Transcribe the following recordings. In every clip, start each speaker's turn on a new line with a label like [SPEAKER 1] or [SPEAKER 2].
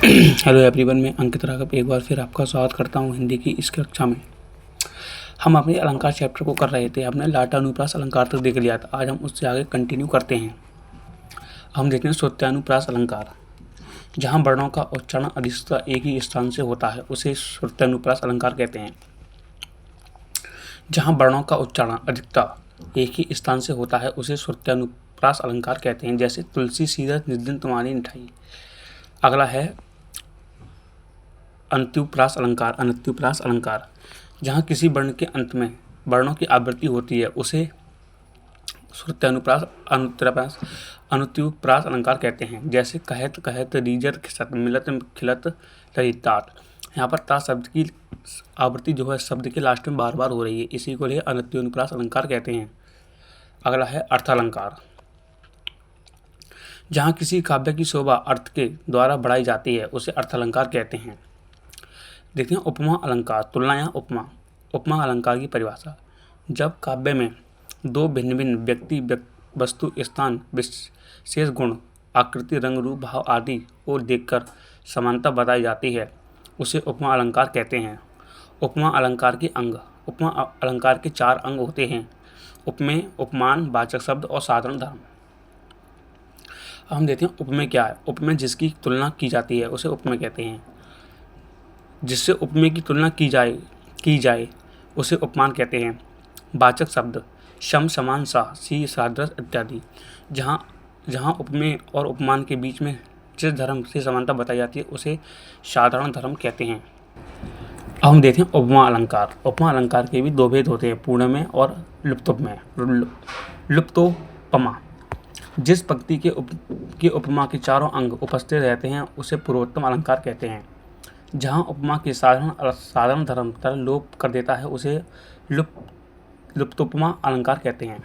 [SPEAKER 1] Hello everyone, मैं अंकित राघव एक बार फिर आपका स्वागत करता हूं हिंदी की इस कक्षा में। हम अपने अलंकार चैप्टर को कर रहे थे। हमने लाटानुप्रास अलंकार तक देख लिया था। आज हम उससे आगे कंटिन्यू करते हैं। हम देखते हैं श्रुत्यानुप्रास अलंकार। जहां वर्णों का उच्चारण अधिकतः एक ही स्थान से होता है उसे श्रुत्यानुप्रास अलंकार कहते हैं। जहां वर्णों का उच्चारण अधिकतः एक ही स्थान से होता है उसे श्रुत्यानुप्रास अलंकार कहते हैं। जैसे तुलसी सीरत निज दिन तुम्हारी मिठाई। अगला है अन्त्युप्रास अलंकार। अन्त्युप्रास अलंकार जहाँ किसी वर्ण के अंत में वर्णों की आवृत्ति होती है उसे श्रुत्यानुप्रास अनुत्युप्रास अलंकार कहते हैं। जैसे कहत कहत रीजत खिसत मिलत खिलत लहितात। यहाँ पर ता शब्द की आवृत्ति जो है शब्द के लास्ट में बार बार हो रही है, इसी को लिए अनुत्युप्रास अलंकार कहते हैं। अगला है अर्थालंकार। जहाँ किसी काव्य की शोभा अर्थ के द्वारा बढ़ाई जाती है उसे अर्थालंकार कहते हैं। देखते हैं उपमा अलंकार। तुलना या उपमा। उपमा अलंकार की परिभाषा। जब काव्य में दो भिन्न भिन्न व्यक्ति वस्तु स्थान विशेष गुण आकृति रंग रूप भाव आदि को देखकर समानता बताई जाती है उसे उपमा अलंकार कहते हैं। उपमा अलंकार के अंग। उपमा अलंकार के 4 अंग होते हैं: उपमेय, उपमान, वाचक शब्द और साधारण धर्म। हम देखते हैं उपमेय क्या है। उपमेय जिसकी तुलना की जाती है उसे उपमेय कहते हैं। जिससे उपमेय की तुलना की जाए उसे उपमान कहते हैं। वाचक शब्द सम, समान, सा, सी, सादृश इत्यादि। जहाँ उपमेय और उपमान के बीच में जिस धर्म से समानता बताई जाती है उसे साधारण धर्म कहते हैं। अब हम देखते हैं उपमा अलंकार। उपमा अलंकार के भी 2 भेद होते हैं: पूर्णमेय और लुप्तोपमेय। लुप्तोपमा जिस पंक्ति के उपमा के चारों अंग उपस्थित रहते हैं उसे पूर्वोत्तम अलंकार कहते हैं। जहाँ उपमा के साधारण धर्म तरल लोप कर देता है उसे लुप्तोपमा अलंकार कहते हैं।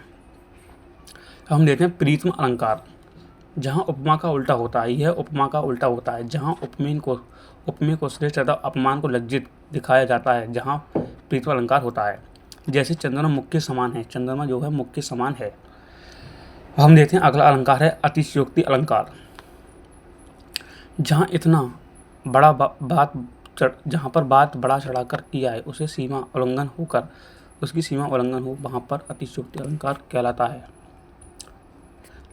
[SPEAKER 1] हम देखते हैं प्रीतम अलंकार। जहाँ उपमा का उल्टा होता है, यह उपमा का उल्टा होता है। जहाँ उपमेय को श्रेष्ठ तथा अपमान को लज्जित दिखाया जाता है, जहाँ प्रीतम अलंकार होता है। जैसे चंद्रमा मुख के समान है। चंद्रमा जो है मुख के समान है। हम देखते हैं अगला अलंकार है अतिशयोक्ति अलंकार। जहाँ पर बात बढ़ा चढ़ाकर किया है उसकी सीमा उल्लंघन हो वहाँ पर अतिशयोक्ति अलंकार कहलाता है।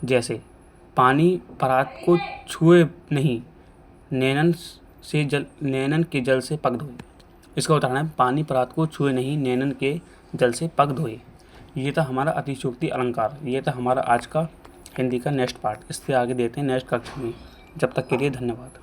[SPEAKER 1] जैसे पानी परात को छुए नहीं, नैनन के जल से पग धोए। इसका उदाहरण है पानी परात को छुए नहीं, नैनन के जल से पग धोए। ये था हमारा अतिशयोक्ति अलंकार। ये था हमारा आज का हिंदी का नेक्स्ट पार्ट। इससे आगे देते हैं नेक्स्ट कक्षा में। जब तक के लिए धन्यवाद।